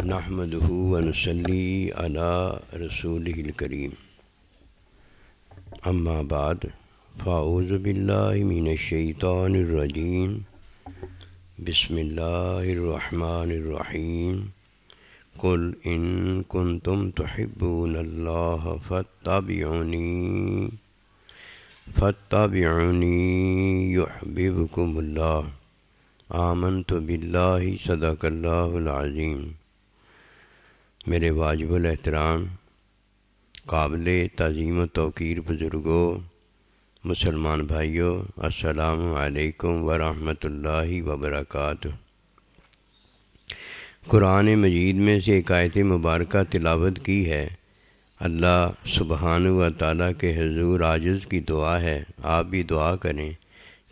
نحمده ونصلي على رسوله الكريم اما بعد فاعوذ بالله من الشیطان الرجیم بسم اللہ الرحمن الرحیم قل ان کنتم تحبون اللہ فاتبعونی یحببکم اللہ آمنت باللہ صدق اللہ العظیم۔ میرے واجب الاحترام قابل تعظیم و توقیر بزرگوں، مسلمان بھائیوں، السلام علیکم ورحمۃ اللہ وبرکاتہ۔ قرآن مجید میں سے ایک آیت مبارکہ تلاوت کی ہے۔ اللہ سبحانہ و تعالیٰ کے حضور عاجز کی دعا ہے، آپ بھی دعا کریں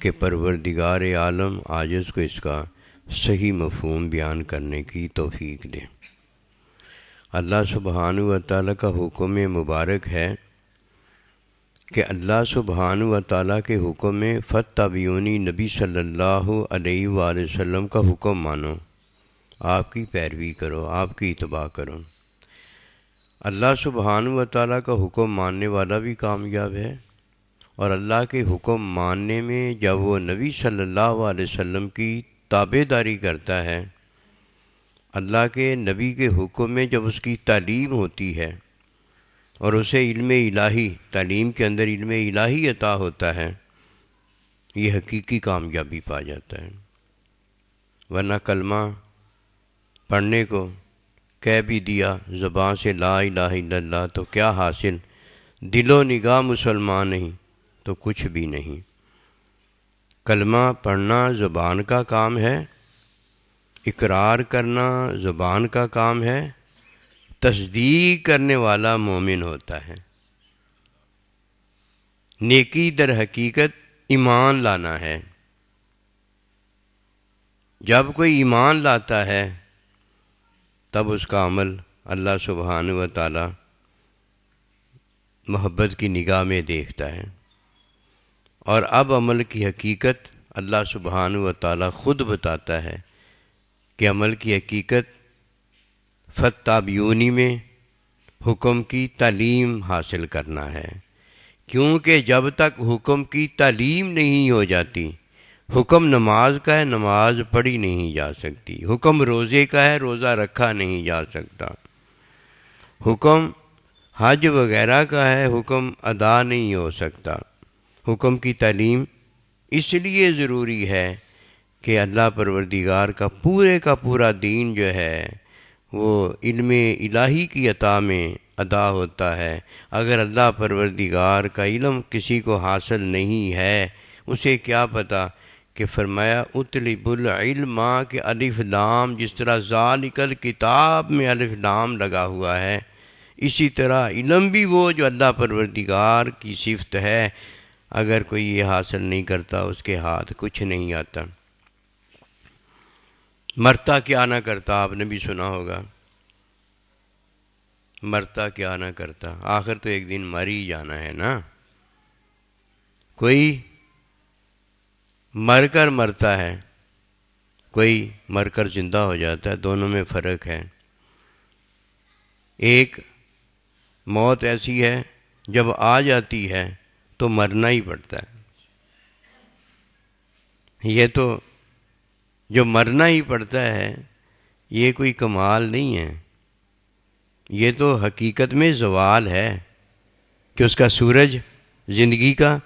کہ پروردگار عالم عاجز کو اس کا صحیح مفہوم بیان کرنے کی توفیق دے۔ اللہ سبحانہ و تعالیٰ کا حکم مبارک ہے کہ اللہ سبحانہ و تعالیٰ کے حکم میں فاتبعونی، نبی صلی اللہ علیہ وآلہ وسلم کا حکم مانو، آپ کی پیروی کرو، آپ کی اتباع کرو۔ اللہ سبحانہ و تعالیٰ کا حکم ماننے والا بھی کامیاب ہے، اور اللہ کے حکم ماننے میں جب وہ نبی صلی اللہ علیہ وسلم کی تابع داری کرتا ہے، اللہ کے نبی کے حکم میں جب اس کی تعلیم ہوتی ہے اور اسے علم الہی، تعلیم کے اندر علم الہی عطا ہوتا ہے، یہ حقیقی کامیابی پا جاتا ہے۔ ورنہ کلمہ پڑھنے کو کہہ بھی دیا زبان سے لا الہ الا اللہ تو کیا حاصل، دل و نگاہ مسلمان نہیں تو کچھ بھی نہیں۔ کلمہ پڑھنا زبان کا کام ہے، اقرار کرنا زبان کا کام ہے، تصدیق کرنے والا مومن ہوتا ہے۔ نیکی در حقیقت ایمان لانا ہے۔ جب کوئی ایمان لاتا ہے تب اس کا عمل اللہ سبحانہ و تعالی محبت کی نگاہ میں دیکھتا ہے، اور اب عمل کی حقیقت اللہ سبحانہ و تعالی خود بتاتا ہے کہ عمل کی حقیقت فاتبعونی میں حکم کی تعلیم حاصل کرنا ہے، کیونکہ جب تک حکم کی تعلیم نہیں ہو جاتی، حکم نماز کا ہے، نماز پڑھی نہیں جا سکتی، حکم روزے کا ہے، روزہ رکھا نہیں جا سکتا، حکم حج وغیرہ کا ہے، حکم ادا نہیں ہو سکتا۔ حکم کی تعلیم اس لیے ضروری ہے کہ اللہ پروردگار کا پورا دین جو ہے وہ علم الہی کی عطا میں ادا ہوتا ہے۔ اگر اللہ پروردگار کا علم کسی کو حاصل نہیں ہے، اسے کیا پتہ کہ فرمایا اطلب العلم کہ الف لام، جس طرح ذالک الکتاب میں الف لام لگا ہوا ہے، اسی طرح علم بھی وہ جو اللہ پروردگار کی صفت ہے، اگر کوئی یہ حاصل نہیں کرتا اس کے ہاتھ کچھ نہیں آتا۔ مرتا کیا نہ کرتا، آپ نے بھی سنا ہوگا، مرتا کیا نہ کرتا، آخر تو ایک دن مر ہی جانا ہے نا۔ کوئی مر کر مرتا ہے، کوئی مر کر زندہ ہو جاتا ہے، دونوں میں فرق ہے۔ ایک موت ایسی ہے جب آ جاتی ہے تو مرنا ہی پڑتا ہے، یہ تو جو مرنا ہی پڑتا ہے یہ کوئی کمال نہیں ہے، یہ تو حقیقت میں زوال ہے کہ اس کا سورج زندگی کا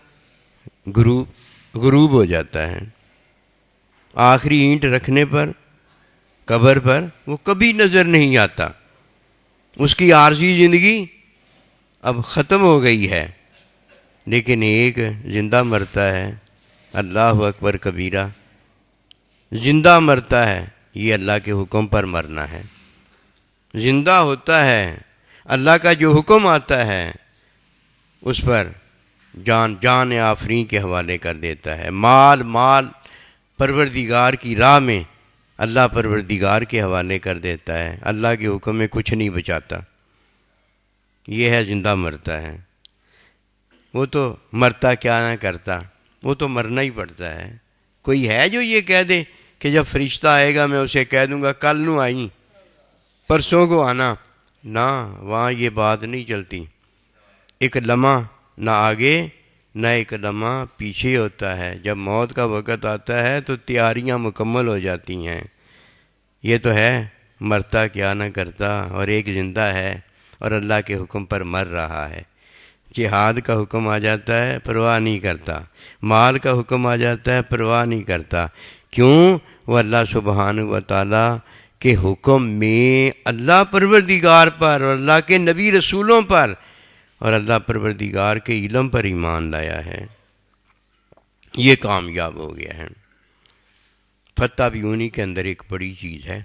غروب ہو جاتا ہے۔ آخری اینٹ رکھنے پر قبر پر وہ کبھی نظر نہیں آتا، اس کی عارضی زندگی اب ختم ہو گئی ہے، لیکن ایک زندہ مرتا ہے، اللہ اکبر کبیرہ، زندہ مرتا ہے، یہ اللہ کے حکم پر مرنا ہے۔ زندہ ہوتا ہے، اللہ کا جو حکم آتا ہے اس پر جان آفرین کے حوالے کر دیتا ہے، مال پروردگار کی راہ میں اللہ پروردگار کے حوالے کر دیتا ہے، اللہ کے حکم میں کچھ نہیں بچاتا۔ یہ ہے زندہ مرتا ہے۔ وہ تو مرتا کیا نہ کرتا، وہ تو مرنا ہی پڑتا ہے۔ کوئی ہے جو یہ کہہ دے کہ جب فرشتہ آئے گا میں اسے کہہ دوں گا کل نو آئی پرسوں کو آنا، نہ وہاں یہ بات نہیں چلتی۔ ایک لمحہ نہ آگے نہ ایک لمحہ پیچھے ہوتا ہے۔ جب موت کا وقت آتا ہے تو تیاریاں مکمل ہو جاتی ہیں۔ یہ تو ہے مرتا کیا نہ کرتا، اور ایک زندہ ہے اور اللہ کے حکم پر مر رہا ہے۔ جہاد کا حکم آ جاتا ہے پرواہ نہیں کرتا، مال کا حکم آ جاتا ہے پرواہ نہیں کرتا۔ کیوں؟ وہ اللہ سبحانہ و تعالیٰ کے حکم میں اللہ پروردگار پر اور اللہ کے نبی رسولوں پر اور اللہ پروردگار کے علم پر ایمان لایا ہے، یہ کامیاب ہو گیا ہے۔ فتح بیونی کے اندر ایک بڑی چیز ہے۔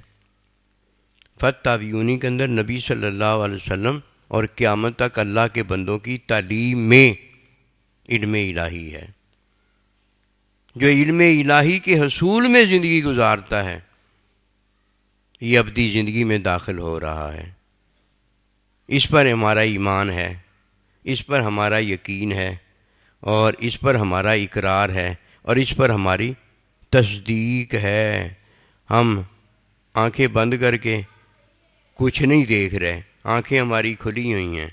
فتح بیونی کے اندر نبی صلی اللہ علیہ وسلم اور قیامت تک اللہ کے بندوں کی تعلیم میں علم الہی ہے۔ جو علم الہی کے حصول میں زندگی گزارتا ہے یہ ابدی زندگی میں داخل ہو رہا ہے۔ اس پر ہمارا ایمان ہے، اس پر ہمارا یقین ہے، اور اس پر ہمارا اقرار ہے، اور اس پر ہماری تصدیق ہے۔ ہم آنکھیں بند کر کے کچھ نہیں دیکھ رہے، آنکھیں ہماری کھلی ہوئی ہیں،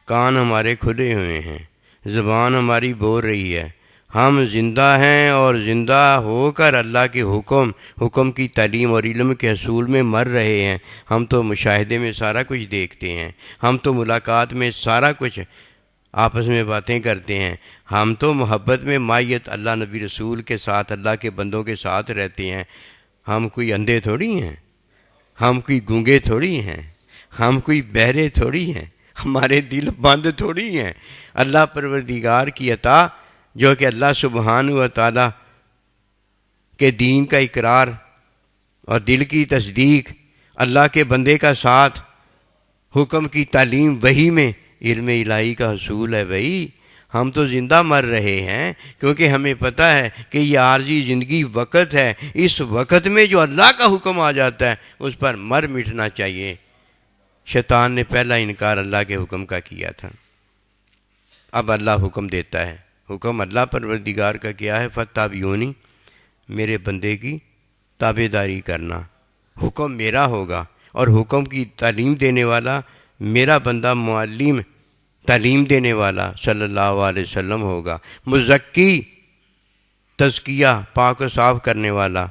کان ہمارے کھلے ہوئے ہیں، زبان ہماری بول رہی ہے۔ ہم زندہ ہیں اور زندہ ہو کر اللہ کے حکم کی تعلیم اور علم کے حصول میں مر رہے ہیں۔ ہم تو مشاہدے میں سارا کچھ دیکھتے ہیں، ہم تو ملاقات میں سارا کچھ آپس میں باتیں کرتے ہیں، ہم تو محبت میں مائیت اللہ نبی رسول کے ساتھ اللہ کے بندوں کے ساتھ رہتے ہیں۔ ہم کوئی اندھے تھوڑی ہیں، ہم کوئی گونگے تھوڑی ہیں، ہم کوئی بہرے تھوڑی ہیں، ہمارے دل بند تھوڑی ہیں۔ اللہ پروردگار کی عطا جو کہ اللہ سبحانہ و تعالیٰ کے دین کا اقرار اور دل کی تصدیق، اللہ کے بندے کا ساتھ، حکم کی تعلیم، وحی میں علم الہی کا حصول ہے۔ بھائی ہم تو زندہ مر رہے ہیں کیونکہ ہمیں پتہ ہے کہ یہ عارضی زندگی وقت ہے، اس وقت میں جو اللہ کا حکم آ جاتا ہے اس پر مر مٹنا چاہیے۔ شیطان نے پہلا انکار اللہ کے حکم کا کیا تھا، اب اللہ حکم دیتا ہے۔ حکم اللہ پروردگار کا کیا ہے؟ فتابعونی، میرے بندے کی تابع داری کرنا۔ حکم میرا ہوگا اور حکم کی تعلیم دینے والا میرا بندہ، معلم تعلیم دینے والا صلی اللہ علیہ وسلم ہوگا۔ مزکی، تزکیہ، پاک و صاف کرنے والا،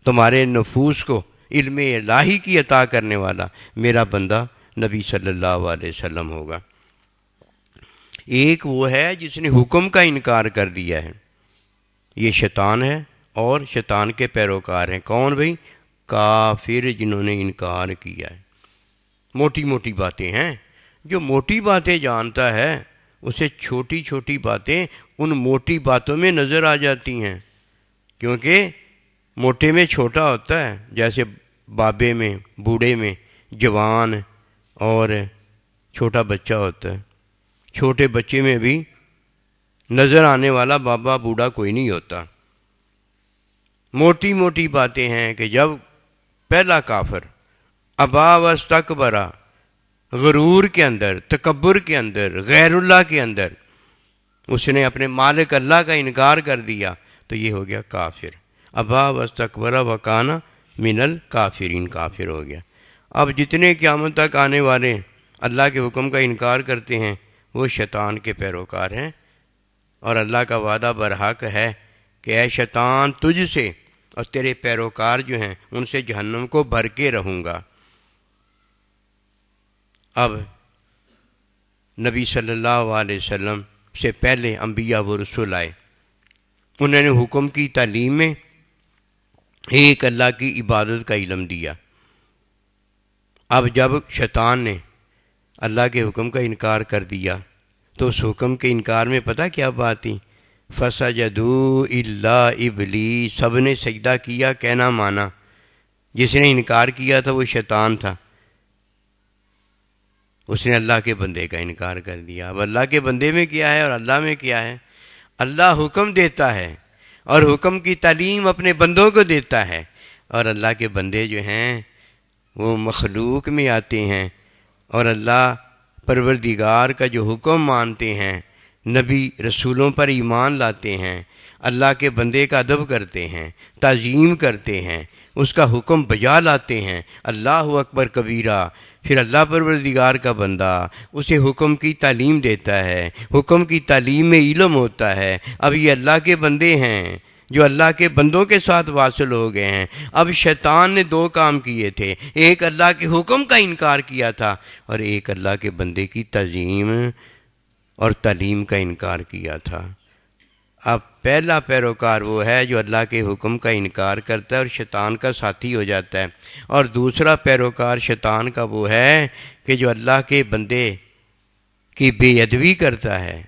تمہارے نفوس کو علم الہی کی عطا کرنے والا میرا بندہ نبی صلی اللہ علیہ وسلم ہوگا۔ ایک وہ ہے جس نے حکم کا انکار کر دیا ہے، یہ شیطان ہے اور شیطان کے پیروکار ہیں۔ کون بھئی؟ کافر، جنہوں نے انکار کیا ہے۔ موٹی موٹی باتیں ہیں، جو موٹی باتیں جانتا ہے اسے چھوٹی چھوٹی باتیں ان موٹی باتوں میں نظر آ جاتی ہیں، کیونکہ موٹے میں چھوٹا ہوتا ہے، جیسے بابے میں، بوڑھے میں جوان اور چھوٹا بچہ ہوتا ہے۔ چھوٹے بچے میں بھی نظر آنے والا بابا بوڑھا کوئی نہیں ہوتا۔ موٹی موٹی باتیں ہیں کہ جب پہلا کافر ابا واستکبرا، غرور کے اندر، تکبر کے اندر، غیر اللہ کے اندر اس نے اپنے مالک اللہ کا انکار کر دیا تو یہ ہو گیا کافر۔ ابا واستکبرا وکان من الکافرین، کافر ہو گیا۔ اب جتنے قیامت تک آنے والے اللہ کے حکم کا انکار کرتے ہیں وہ شیطان کے پیروکار ہیں، اور اللہ کا وعدہ برحق ہے کہ اے شیطان، تجھ سے اور تیرے پیروکار جو ہیں ان سے جہنم کو بھر کے رہوں گا۔ اب نبی صلی اللہ علیہ وسلم سے پہلے انبیاء و رسول آئے، انہوں نے حکم کی تعلیم میں ایک اللہ کی عبادت کا علم دیا۔ اب جب شیطان نے اللہ کے حکم کا انکار کر دیا تو اس حکم کے انکار میں پتہ کیا بات تھی؟ فَسَجَدُوا إِلَّا إِبْلِيسَ، سب نے سجدہ کیا، کہنا مانا۔ جس نے انکار کیا تھا وہ شیطان تھا، اس نے اللہ کے بندے کا انکار کر دیا۔ اب اللہ کے بندے میں کیا ہے اور اللہ میں کیا ہے؟ اللہ حکم دیتا ہے اور حکم کی تعلیم اپنے بندوں کو دیتا ہے، اور اللہ کے بندے جو ہیں وہ مخلوق میں آتے ہیں اور اللہ پروردگار کا جو حکم مانتے ہیں، نبی رسولوں پر ایمان لاتے ہیں، اللہ کے بندے کا ادب کرتے ہیں، تعظیم کرتے ہیں، اس کا حکم بجا لاتے ہیں، اللہ اکبر کبیرہ، پھر اللہ پروردگار کا بندہ اسے حکم کی تعلیم دیتا ہے، حکم کی تعلیم میں علم ہوتا ہے۔ اب یہ اللہ کے بندے ہیں جو اللہ کے بندوں کے ساتھ واصل ہو گئے ہیں۔ اب شیطان نے دو کام کیے تھے، ایک اللہ کے حکم کا انکار کیا تھا اور ایک اللہ کے بندے کی تعظیم اور تعلیم کا انکار کیا تھا۔ اب پہلا پیروکار وہ ہے جو اللہ کے حکم کا انکار کرتا ہے اور شیطان کا ساتھی ہو جاتا ہے، اور دوسرا پیروکار شیطان کا وہ ہے کہ جو اللہ کے بندے کی بے ادبی کرتا ہے،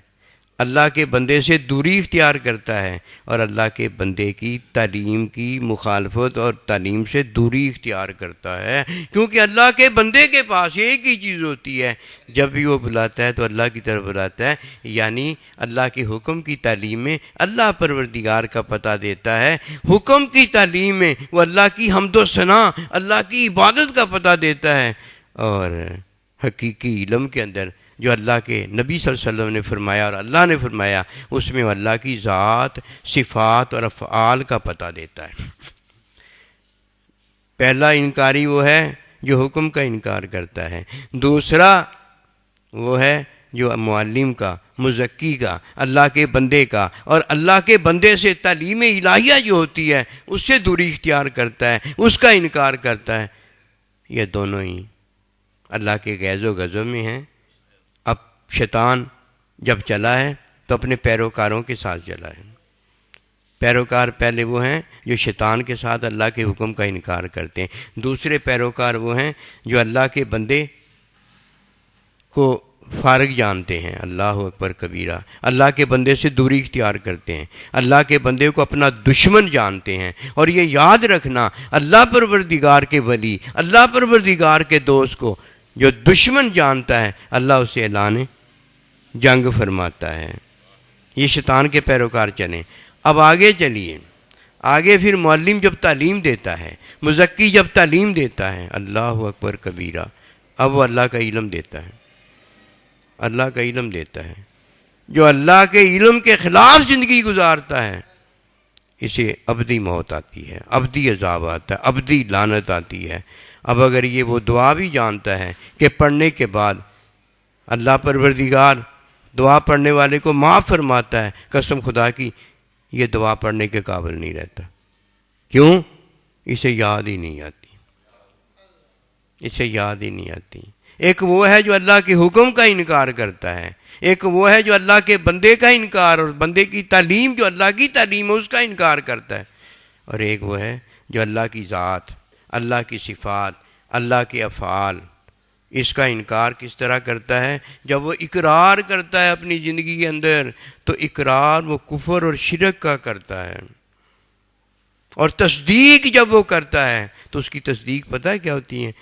اللہ کے بندے سے دوری اختیار کرتا ہے اور اللہ کے بندے کی تعلیم کی مخالفت اور تعلیم سے دوری اختیار کرتا ہے، کیونکہ اللہ کے بندے کے پاس ایک ہی چیز ہوتی ہے، جب بھی وہ بلاتا ہے تو اللہ کی طرف بلاتا ہے، یعنی اللہ کے حکم کی تعلیم میں اللہ پروردگار کا پتہ دیتا ہے، حکم کی تعلیم میں وہ اللہ کی حمد و ثنا، اللہ کی عبادت کا پتہ دیتا ہے، اور حقیقی علم کے اندر جو اللہ کے نبی صلی اللہ علیہ وسلم نے فرمایا اور اللہ نے فرمایا، اس میں وہ اللہ کی ذات، صفات اور افعال کا پتہ دیتا ہے۔ پہلا انکاری وہ ہے جو حکم کا انکار کرتا ہے، دوسرا وہ ہے جو معلم کا، مزکی کا، اللہ کے بندے کا، اور اللہ کے بندے سے تعلیم الہیہ جو ہوتی ہے اس سے دوری اختیار کرتا ہے، اس کا انکار کرتا ہے۔ یہ دونوں ہی اللہ کے غیظ و غضب میں ہیں۔ اب شیطان جب چلا ہے تو اپنے پیروکاروں کے ساتھ چلا ہے۔ پیروکار پہلے وہ ہیں جو شیطان کے ساتھ اللہ کے حکم کا انکار کرتے ہیں، دوسرے پیروکار وہ ہیں جو اللہ کے بندے کو فارغ جانتے ہیں، اللہ اکبر کبیرہ، اللہ کے بندے سے دوری اختیار کرتے ہیں، اللہ کے بندے کو اپنا دشمن جانتے ہیں۔ اور یہ یاد رکھنا، اللہ پروردگار کے ولی، اللہ پروردگار کے دوست کو جو دشمن جانتا ہے، اللہ اسے اعلان جنگ فرماتا ہے۔ یہ شیطان کے پیروکار چلیں۔ اب آگے چلیے، آگے پھر معلم جب تعلیم دیتا ہے، مزکی جب تعلیم دیتا ہے، اللہ اکبر کبیرہ، اب وہ اللہ کا علم دیتا ہے، اللہ کا علم دیتا ہے۔ جو اللہ کے علم کے خلاف زندگی گزارتا ہے اسے ابدی موت آتی ہے، ابدی عذاب آتا ہے، ابدی لعنت آتی ہے۔ اب اگر یہ وہ دعا بھی جانتا ہے کہ پڑھنے کے بعد اللہ پروردگار دعا پڑھنے والے کو معاف فرماتا ہے، قسم خدا کی یہ دعا پڑھنے کے قابل نہیں رہتا۔ کیوں؟ اسے یاد ہی نہیں آتی، اسے یاد ہی نہیں آتی۔ ایک وہ ہے جو اللہ کے حکم کا انکار کرتا ہے، ایک وہ ہے جو اللہ کے بندے کا انکار اور بندے کی تعلیم جو اللہ کی تعلیم ہے اس کا انکار کرتا ہے، اور ایک وہ ہے جو اللہ کی ذات، اللہ کی صفات، اللہ کے افعال، اس کا انکار کس طرح کرتا ہے؟ جب وہ اقرار کرتا ہے اپنی زندگی کے اندر تو اقرار وہ کفر اور شرک کا کرتا ہے، اور تصدیق جب وہ کرتا ہے تو اس کی تصدیق پتہ ہے کیا ہوتی ہے؟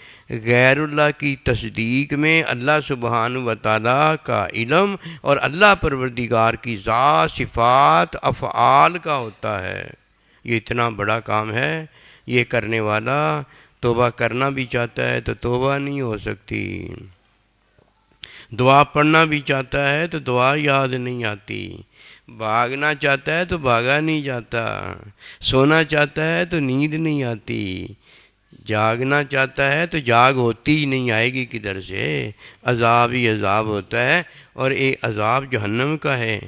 غیر اللہ کی تصدیق میں اللہ سبحانہ و تعالیٰ کا علم اور اللہ پروردگار کی ذات، صفات، افعال کا ہوتا ہے۔ یہ اتنا بڑا کام ہے، یہ کرنے والا توبہ کرنا بھی چاہتا ہے تو توبہ نہیں ہو سکتی، دعا پڑھنا بھی چاہتا ہے تو دعا یاد نہیں آتی، بھاگنا چاہتا ہے تو بھاگا نہیں جاتا، سونا چاہتا ہے تو نیند نہیں آتی، جاگنا چاہتا ہے تو جاگ ہوتی ہی نہیں، آئے گی کدھر سے؟ عذاب ہی عذاب ہوتا ہے، اور ایک عذاب جہنم کا ہے،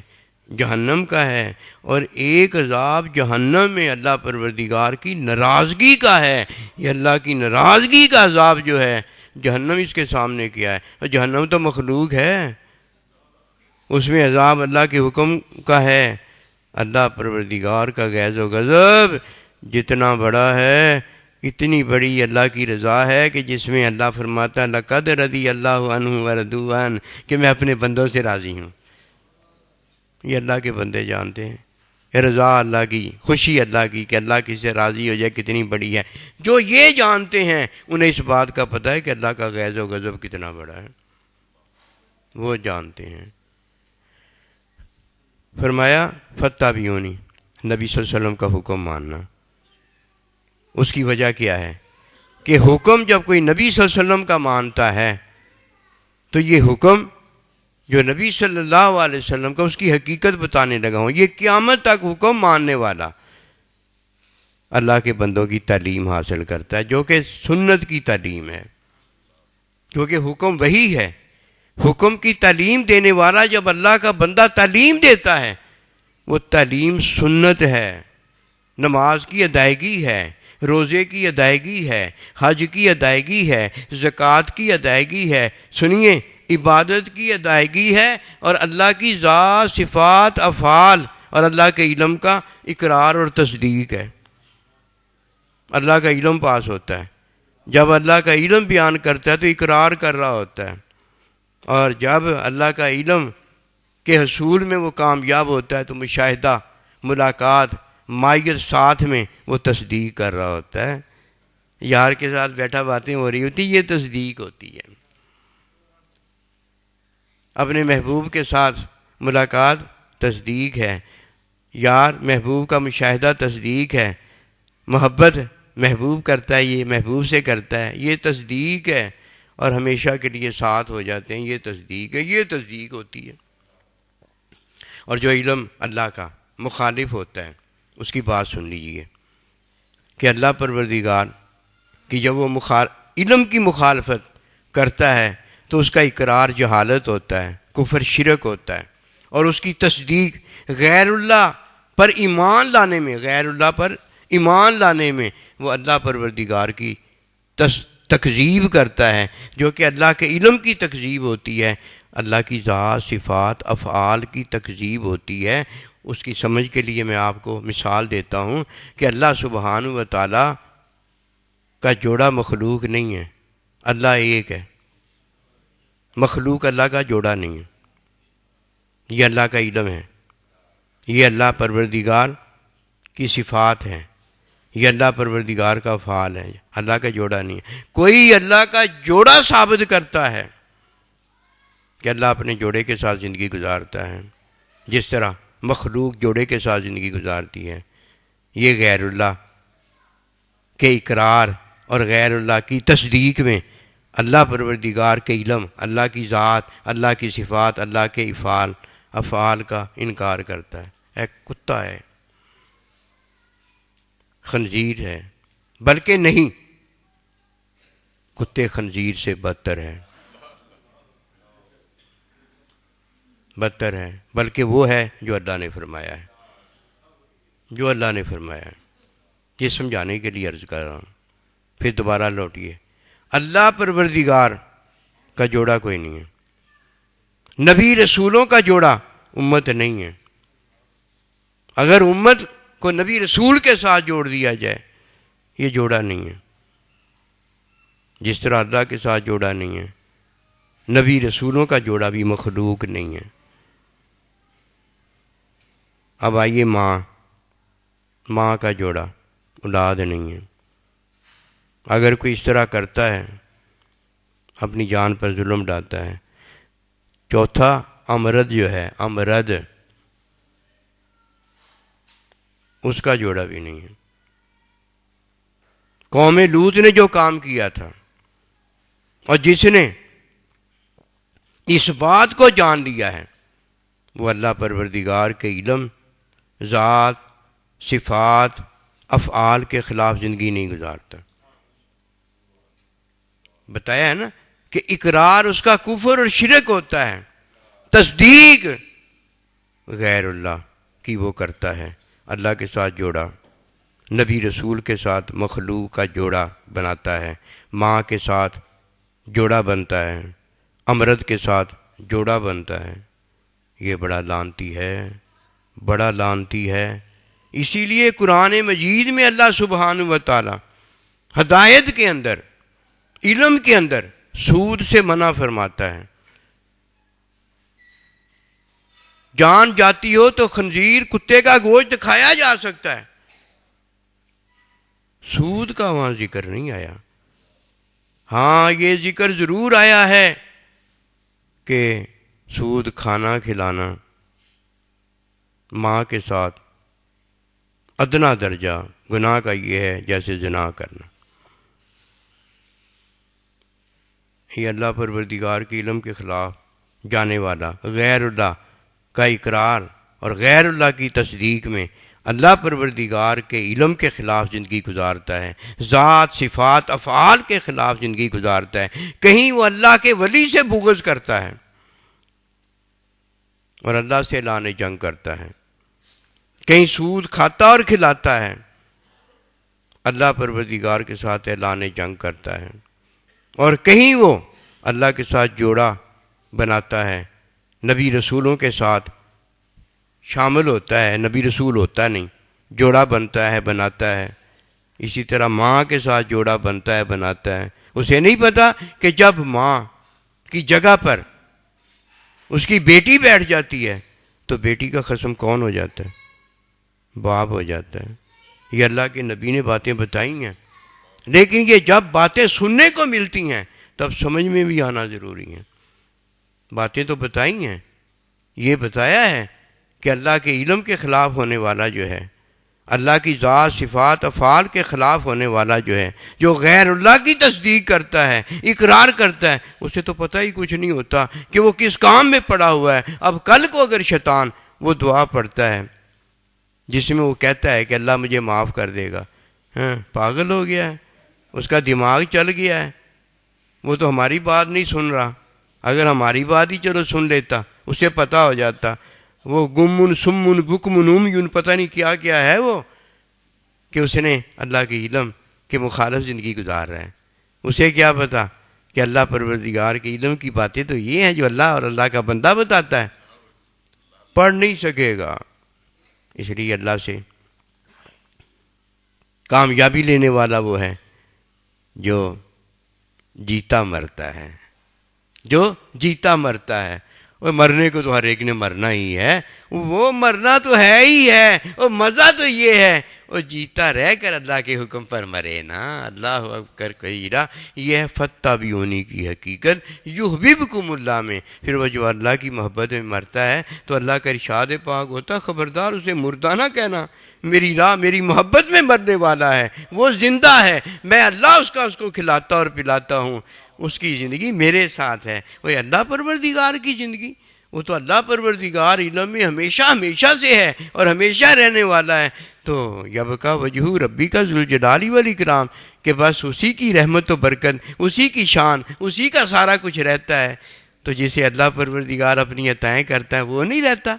جہنم کا ہے، اور ایک عذاب جہنم میں اللہ پروردگار کی ناراضگی کا ہے۔ یہ اللہ کی ناراضگی کا عذاب جو ہے، جہنم اس کے سامنے کیا ہے، اور جہنم تو مخلوق ہے، اس میں عذاب اللہ کے حکم کا ہے۔ اللہ پروردگار کا غیظ و غضب جتنا بڑا ہے، اتنی بڑی اللہ کی رضا ہے کہ جس میں اللہ فرماتا ہے لَقَدْ رَضِيَ اللَّهُ عَنْهُ وَرَضُوا عَنْهُ، کہ میں اپنے بندوں سے راضی ہوں۔ یہ اللہ کے بندے جانتے ہیں رضا اللہ کی، خوشی اللہ کی کہ اللہ کس سے راضی ہو جائے کتنی بڑی ہے۔ جو یہ جانتے ہیں انہیں اس بات کا پتہ ہے کہ اللہ کا غیظ و غضب کتنا بڑا ہے، وہ جانتے ہیں۔ فرمایا فَاتَّبِعُونِی، نبی صلی اللہ علیہ وسلم کا حکم ماننا۔ اس کی وجہ کیا ہے کہ حکم جب کوئی نبی صلی اللہ علیہ وسلم کا مانتا ہے تو یہ حکم جو نبی صلی اللہ علیہ وسلم کا اس کی حقیقت بتانے لگا ہوں، یہ قیامت تک حکم ماننے والا اللہ کے بندوں کی تعلیم حاصل کرتا ہے، جو کہ سنت کی تعلیم ہے، کیونکہ حکم وہی ہے۔ حکم کی تعلیم دینے والا جب اللہ کا بندہ تعلیم دیتا ہے، وہ تعلیم سنت ہے، نماز کی ادائیگی ہے، روزے کی ادائیگی ہے، حج کی ادائیگی ہے، زکوٰۃ کی ادائیگی ہے، سنیے، عبادت کی ادائیگی ہے، اور اللہ کی ذات، صفات، افعال اور اللہ کے علم کا اقرار اور تصدیق ہے۔ اللہ کا علم پاس ہوتا ہے، جب اللہ کا علم بیان کرتا ہے تو اقرار کر رہا ہوتا ہے، اور جب اللہ کا علم کے حصول میں وہ کامیاب ہوتا ہے تو مشاہدہ، ملاقات، مائیت ساتھ میں وہ تصدیق کر رہا ہوتا ہے۔ یار کے ساتھ بیٹھا باتیں ہو رہی ہوتی، یہ تصدیق ہوتی ہے۔ اپنے محبوب کے ساتھ ملاقات تصدیق ہے، یار محبوب کا مشاہدہ تصدیق ہے، محبت محبوب کرتا ہے، یہ محبوب سے کرتا ہے، یہ تصدیق ہے، اور ہمیشہ کے لیے ساتھ ہو جاتے ہیں، یہ تصدیق ہے، یہ تصدیق ہوتی ہے۔ اور جو علم اللہ کا مخالف ہوتا ہے اس کی بات سن لیجئے کہ اللہ پروردگار کہ جب وہ علم کی مخالفت کرتا ہے تو اس کا اقرار جہالت ہوتا ہے، کفر شرک ہوتا ہے، اور اس کی تصدیق غیر اللہ پر ایمان لانے میں، غیر اللہ پر ایمان لانے میں وہ اللہ پروردگار کی تکذیب کرتا ہے، جو کہ اللہ کے علم کی تکذیب ہوتی ہے، اللہ کی ذات، صفات، افعال کی تکذیب ہوتی ہے۔ اس کی سمجھ کے لیے میں آپ کو مثال دیتا ہوں کہ اللہ سبحانہ و تعالی کا جوڑا مخلوق نہیں ہے، اللہ ایک ہے، مخلوق اللہ کا جوڑا نہیں ہے۔ یہ اللہ کا علم ہے، یہ اللہ پروردگار کی صفات ہیں، یہ اللہ پروردگار کا افعال ہے، اللہ کا جوڑا نہیں ہے۔ کوئی اللہ کا جوڑا ثابت کرتا ہے کہ اللہ اپنے جوڑے کے ساتھ زندگی گزارتا ہے، جس طرح مخلوق جوڑے کے ساتھ زندگی گزارتی ہے، یہ غیر اللہ کے اقرار اور غیر اللہ کی تصدیق میں اللہ پروردگار کے علم، اللہ کی ذات، اللہ کی صفات، اللہ کے افعال کا انکار کرتا ہے۔ ایک کتا ہے، خنزیر ہے، بلکہ نہیں، کتے خنزیر سے بدتر ہے، بدتر ہے، بلکہ وہ ہے جو اللہ نے فرمایا ہے، جو اللہ نے فرمایا ہے۔ یہ سمجھانے کے لیے عرض کر رہا ہوں، پھر دوبارہ لوٹیے۔ اللہ پروردگار کا جوڑا کوئی نہیں ہے، نبی رسولوں کا جوڑا امت نہیں ہے۔ اگر امت کو نبی رسول کے ساتھ جوڑ دیا جائے، یہ جوڑا نہیں ہے، جس طرح اللہ کے ساتھ جوڑا نہیں ہے، نبی رسولوں کا جوڑا بھی مخلوق نہیں ہے۔ اب آئیے ماں کا جوڑا اولاد نہیں ہے۔ اگر کوئی اس طرح کرتا ہے، اپنی جان پر ظلم ڈالتا ہے۔ چوتھا امرد جو ہے، امرد، اس کا جوڑا بھی نہیں ہے۔ قوم لوط نے جو کام کیا تھا، اور جس نے اس بات کو جان لیا ہے، وہ اللہ پروردگار کے علم، ذات، صفات، افعال کے خلاف زندگی نہیں گزارتا۔ بتایا ہے نا کہ اقرار اس کا کفر اور شرک ہوتا ہے، تصدیق غیر اللہ کی وہ کرتا ہے، اللہ کے ساتھ جوڑا، نبی رسول کے ساتھ مخلوق کا جوڑا بناتا ہے، ماں کے ساتھ جوڑا بنتا ہے، امرد کے ساتھ جوڑا بنتا ہے۔ یہ بڑا لعنتی ہے، بڑا لعنتی ہے۔ اسی لیے قرآن مجید میں اللہ سبحانہ و تعالی ہدایت کے اندر، علم کے اندر سود سے منع فرماتا ہے۔ جان جاتی ہو تو خنزیر، کتے کا گوشت کھایا جا سکتا ہے، سود کا وہاں ذکر نہیں آیا۔ ہاں یہ ذکر ضرور آیا ہے کہ سود کھانا کھلانا ماں کے ساتھ ادنا درجہ گناہ کا یہ ہے جیسے زنا کرنا۔ یہ اللہ پروردگار کے علم کے خلاف جانے والا غیر اللہ کا اقرار اور غیر اللہ کی تصدیق میں اللہ پروردگار کے علم کے خلاف زندگی گزارتا ہے، ذات صفات افعال کے خلاف زندگی گزارتا ہے، کہیں وہ اللہ کے ولی سے بغض کرتا ہے اور اللہ سے اعلان جنگ کرتا ہے، کہیں سود کھاتا اور کھلاتا ہے، اللہ پروردگار کے ساتھ اعلان جنگ کرتا ہے، اور کہیں وہ اللہ کے ساتھ جوڑا بناتا ہے، نبی رسولوں کے ساتھ شامل ہوتا ہے، نبی رسول ہوتا نہیں، جوڑا بنتا ہے بناتا ہے، اسی طرح ماں کے ساتھ جوڑا بنتا ہے بناتا ہے۔ اسے نہیں پتا کہ جب ماں کی جگہ پر اس کی بیٹی بیٹھ جاتی ہے تو بیٹی کا قسم کون ہو جاتا ہے؟ باپ ہو جاتا ہے۔ یہ اللہ کے نبی نے باتیں بتائی ہیں، لیکن یہ جب باتیں سننے کو ملتی ہیں تب سمجھ میں بھی آنا ضروری ہے۔ باتیں تو بتائی ہیں، یہ بتایا ہے کہ اللہ کے علم کے خلاف ہونے والا جو ہے، اللہ کی ذات صفات افعال کے خلاف ہونے والا جو ہے، جو غیر اللہ کی تصدیق کرتا ہے، اقرار کرتا ہے، اسے تو پتہ ہی کچھ نہیں ہوتا کہ وہ کس کام میں پڑا ہوا ہے۔ اب کل کو اگر شیطان وہ دعا پڑھتا ہے جس میں وہ کہتا ہے کہ اللہ مجھے معاف کر دے گا، پاگل ہو گیا ہے، اس کا دماغ چل گیا ہے، وہ تو ہماری بات نہیں سن رہا۔ اگر ہماری بات ہی چلو سن لیتا، اسے پتہ ہو جاتا، وہ گمن سمن بکمن امیون پتہ نہیں کیا کیا ہے وہ، کہ اس نے اللہ کے علم کے مخالف زندگی گزار رہا ہے۔ اسے کیا پتا کہ اللہ پروردگار کے علم کی باتیں تو یہ ہیں جو اللہ اور اللہ کا بندہ بتاتا ہے، پڑھ نہیں سکے گا۔ اس لیے اللہ سے کامیابی لینے والا وہ ہے جو جیتا مرتا ہے، جو جیتا مرتا ہے۔ اور مرنے کو تو ہر ایک نے مرنا ہی ہے، وہ مرنا تو ہے ہی ہے، اور مزہ تو یہ ہے وہ جیتا رہ کر اللہ کے حکم پر مرے نا۔ اللہ اکبر کبیرہ، یہ ہے فتح بھی ہونے کی حقیقت۔ یحببکم اللہ میں پھر وہ جو اللہ کی محبت میں مرتا ہے تو اللہ کا ارشاد پاک ہوتا، خبردار اسے مردہ نہ کہنا، میری راہ میری محبت میں مرنے والا ہے، وہ زندہ ہے، میں اللہ اس کو کھلاتا اور پلاتا ہوں، اس کی زندگی میرے ساتھ ہے۔ وہ اللہ پروردگار کی زندگی، وہ تو اللہ پروردگار علم میں ہمیشہ ہمیشہ سے ہے اور ہمیشہ رہنے والا ہے۔ تو یبقا وجہ ربی کا ذوالجلال والاکرام، کہ بس اسی کی رحمت و برکت، اسی کی شان، اسی کا سارا کچھ رہتا ہے۔ تو جسے اللہ پروردگار اپنی عطائیں کرتا ہے وہ نہیں رہتا،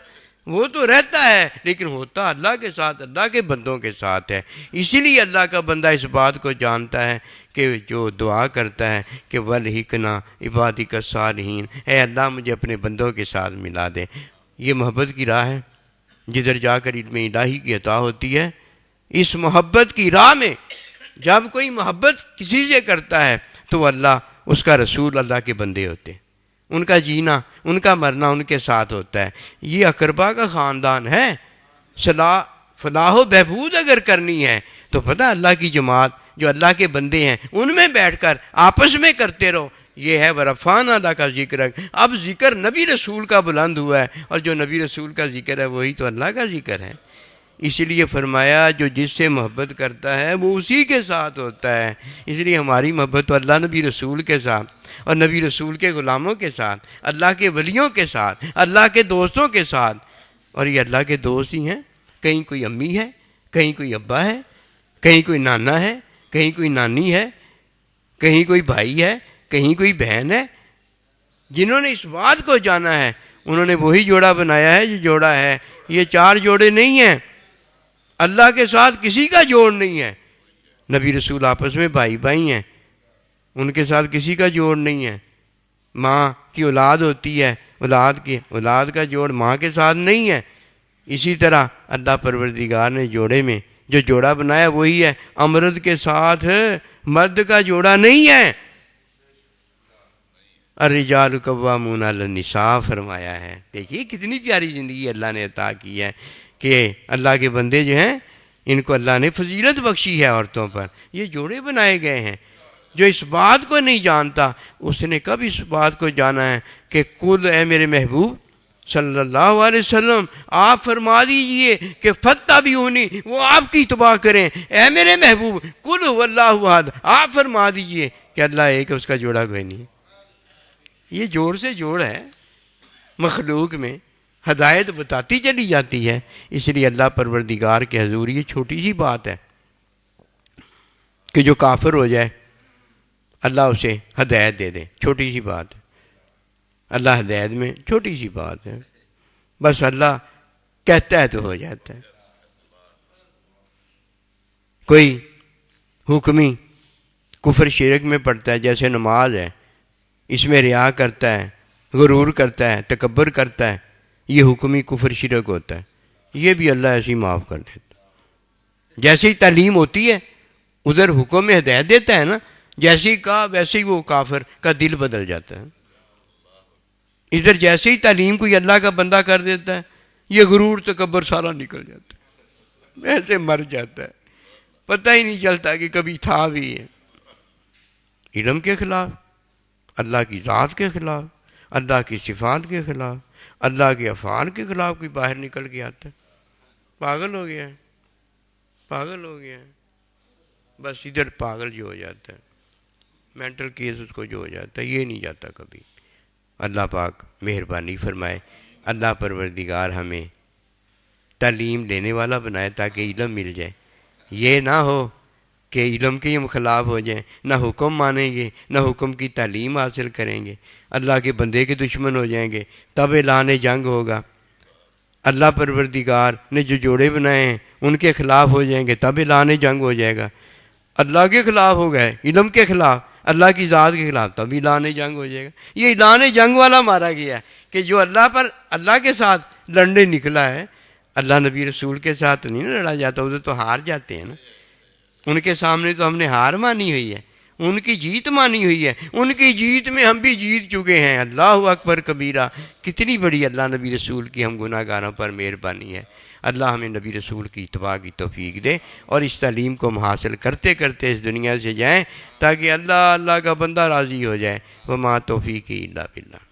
وہ تو رہتا ہے لیکن ہوتا اللہ کے ساتھ، اللہ کے بندوں کے ساتھ ہے۔ اسی لیے اللہ کا بندہ اس بات کو جانتا ہے کہ جو دعا کرتا ہے کہ وَلْحِقْنَا عِبَادِكَ الصَّالِحِينَ، اے اللہ مجھے اپنے بندوں کے ساتھ ملا دے۔ یہ محبت کی راہ ہے، جدھر جا کر علم الہی کی عطا ہوتی ہے۔ اس محبت کی راہ میں جب کوئی محبت کسی سے کرتا ہے تو اللہ، اس کا رسول اللہ کے بندے ہوتے ہیں، ان کا جینا ان کا مرنا ان کے ساتھ ہوتا ہے۔ یہ اقربا کا خاندان ہے۔ فلاح و بہبود اگر کرنی ہے تو پتہ اللہ کی جماعت جو اللہ کے بندے ہیں ان میں بیٹھ کر آپس میں کرتے رہو۔ یہ ہے ورفعنا اللہ کا ذکر۔ اب ذکر نبی رسول کا بلند ہوا ہے، اور جو نبی رسول کا ذکر ہے وہی تو اللہ کا ذکر ہے۔ اس لیے فرمایا جو جس سے محبت کرتا ہے وہ اسی کے ساتھ ہوتا ہے۔ اس لیے ہماری محبت تو اللہ نبی رسول کے ساتھ اور نبی رسول کے غلاموں کے ساتھ، اللہ کے ولیوں کے ساتھ، اللہ کے دوستوں کے ساتھ۔ اور یہ اللہ کے دوست ہی ہیں، کہیں کوئی امی ہے، کہیں کوئی ابا ہے، کہیں کوئی نانا ہے، کہیں کوئی نانی ہے، کہیں کوئی بھائی ہے، کہیں کوئی بہن ہے۔ جنہوں نے اس بات کو جانا ہے انہوں نے وہی جوڑا بنایا ہے جو جوڑا ہے۔ یہ چار جوڑے نہیں ہیں، اللہ کے ساتھ کسی کا جوڑ نہیں ہے۔ نبی رسول آپس میں بھائی بھائی ہیں، ان کے ساتھ کسی کا جوڑ نہیں ہے۔ ماں کی اولاد ہوتی ہے، اولاد کا جوڑ ماں کے ساتھ نہیں ہے۔ اسی طرح اللہ پروردگار نے جوڑے میں جو جوڑا بنایا وہی ہے، امرد کے ساتھ مرد کا جوڑا نہیں ہے۔ الرجال قوامون علی النساء فرمایا ہے۔ دیکھیے کتنی پیاری زندگی اللہ نے عطا کی ہے کہ اللہ کے بندے جو ہیں ان کو اللہ نے فضیلت بخشی ہے عورتوں پر۔ یہ جوڑے بنائے گئے ہیں۔ جو اس بات کو نہیں جانتا اس نے کب اس بات کو جانا ہے کہ کل اے میرے محبوب صلی اللہ علیہ وسلم آپ فرما دیجئے کہ فتح بھی ہونی، وہ آپ کی اتباع کریں۔ اے میرے محبوب کل هو اللہ احد، آپ فرما دیجئے کہ اللہ ایک، اس کا جوڑا کوئی نہیں۔ یہ جوڑ سے جوڑ ہے، مخلوق میں ہدایت بتاتی چلی جاتی ہے. اس لیے اللہ پروردگار کے حضور یہ چھوٹی سی بات ہے کہ جو کافر ہو جائے اللہ اسے ہدایت دے دے. چھوٹی سی بات ہے. اللہ ہدایت میں چھوٹی سی بات ہے. بس اللہ کہتا ہے تو ہو جاتا ہے. کوئی حکمی کفر شرک میں پڑتا ہے، جیسے نماز ہے، اس میں ریا کرتا ہے، غرور کرتا ہے، تکبر کرتا ہے، یہ حکمی کفر شرک ہوتا ہے. یہ بھی اللہ ایسے ہی معاف کر دیتا. جیسے ہی تعلیم ہوتی ہے ادھر حکم میں ہدایت دیتا ہے نا، جیسے ہی کہا ویسے ہی وہ کافر کا دل بدل جاتا ہے. ادھر جیسے ہی تعلیم کوئی اللہ کا بندہ کر دیتا ہے یہ غرور تکبر سارا نکل جاتا ہے، ایسے مر جاتا ہے، پتہ ہی نہیں چلتا کہ کبھی تھا بھی ہے. علم کے خلاف، اللہ کی ذات کے خلاف، اللہ کی صفات کے خلاف، اللہ کے افعال کے خلاف کوئی باہر نکل کے آتا ہے. پاگل ہو گیا ہے، پاگل ہو گیا ہے. بس ادھر پاگل جو ہو جاتا ہے، مینٹل کیس اس کو جو ہو جاتا ہے، یہ نہیں جاتا کبھی. اللہ پاک مہربانی فرمائے. اللہ پروردگار ہمیں تعلیم لینے والا بنائے تاکہ علم مل جائے. یہ نہ ہو کہ علم کے ہم خلاف ہو جائیں، نہ حکم مانیں گے نہ حکم کی تعلیم حاصل کریں گے، اللہ کے بندے کے دشمن ہو جائیں گے، تب اعلان جنگ ہوگا. اللہ پروردگار نے جو جوڑے بنائے ہیں ان کے خلاف ہو جائیں گے، تب اعلان جنگ ہو جائے گا. اللہ کے خلاف ہو گئے، علم کے خلاف، اللہ کی ذات کے خلاف، تب اعلان جنگ ہو جائے گا. یہ اعلان جنگ والا مارا گیا ہے کہ جو اللہ کے ساتھ لڑنے نکلا ہے. اللہ نبی رسول کے ساتھ نہیں نا لڑا جاتا، ادھر تو ہار جاتے ہیں نا. ان کے سامنے تو ہم نے ہار مانی ہوئی ہے، ان کی جیت مانی ہوئی ہے. ان کی جیت میں ہم بھی جیت چکے ہیں. اللہ اکبر کبیرہ. کتنی بڑی اللہ نبی رسول کی ہم گناہ گاروں پر مہربانی ہے. اللہ ہمیں نبی رسول کی اتباع کی توفیق دے اور اس تعلیم کو ہم حاصل کرتے کرتے اس دنیا سے جائیں تاکہ اللہ کا بندہ راضی ہو جائے. وما توفیقی الا باللہ.